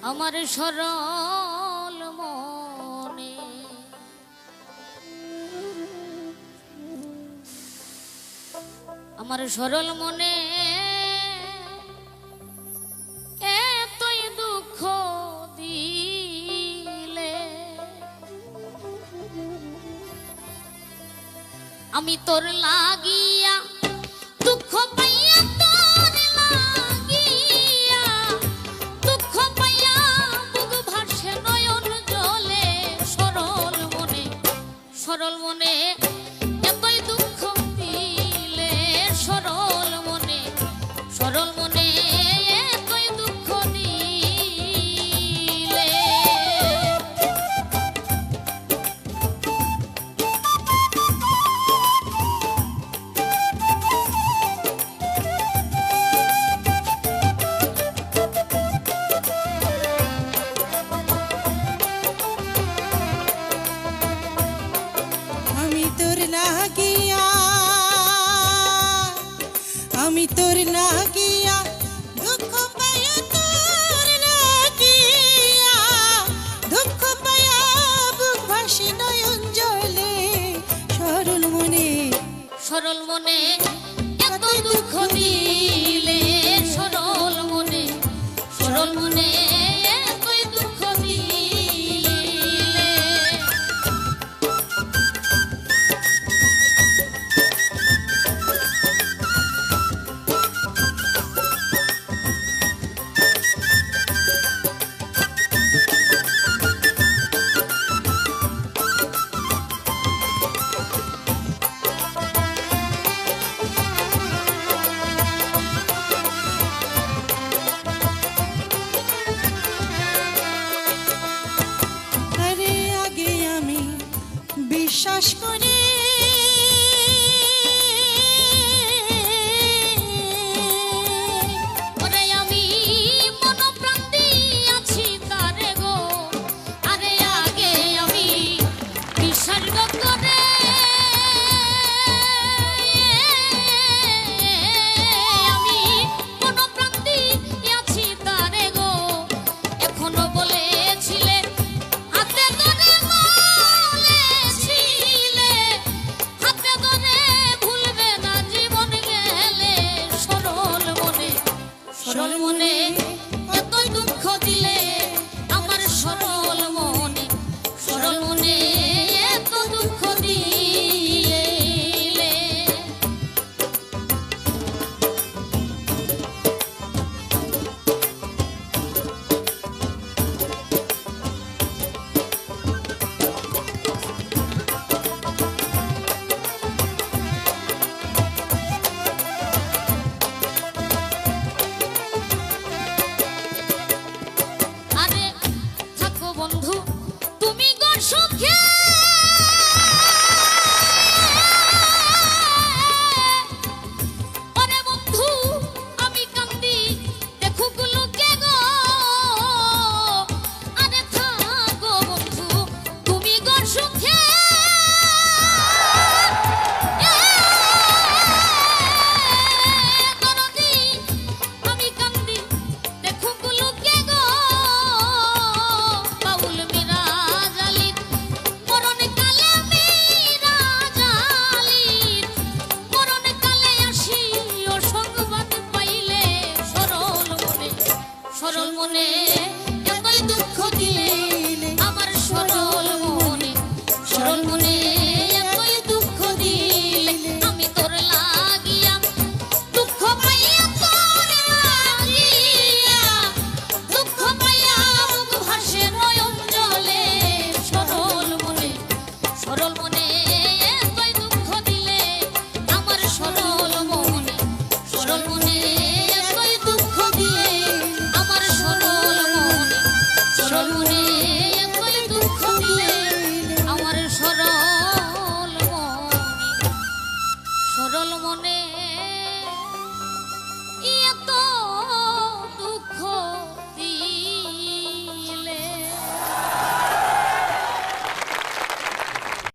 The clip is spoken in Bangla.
আমার সরল মনে আমার সরল মনে এতই দুঃখ দিলে আমি তোর লাগিয়া দুঃখ পাইয়া তোর লাগিয়া দুঃখ পাইয়া বুক ভাসে নয়ন জলে সরল মনে এতই দুঃখ দিলে সরল মনে এতই দুঃখ দিলে আমি তোর লাগিয়া দুঃখ পাইয়া তোর লাগিয়া দুঃখ পাইয়া বুক ভাসে নয়ন জলে সরল মনে এত দুঃখ দিলে সরল মনে এতই দুঃখ দিলে বিশ্বাস করে ওরে আমি মন প্রাণ দিয়াছি তারে গো আরে আগে আমি বিশ্বাস করে আমি মন প্রাণ দিয়াছি তারে গো এখনো বলেছিলে হাতে ধরে সরল মনে এতই দুঃখ দিলে আমার সরল মনে এত দুঃখ দিলে তুমি গো সুখে ওরে বন্ধু আমি কান্দি দেখো গুলোকে গো আরে থাকো বন্ধু তুমি গো সুখে আমি কান্দি দেখো গুলোকে গো সরল মনে এতই দুঃখ দিলে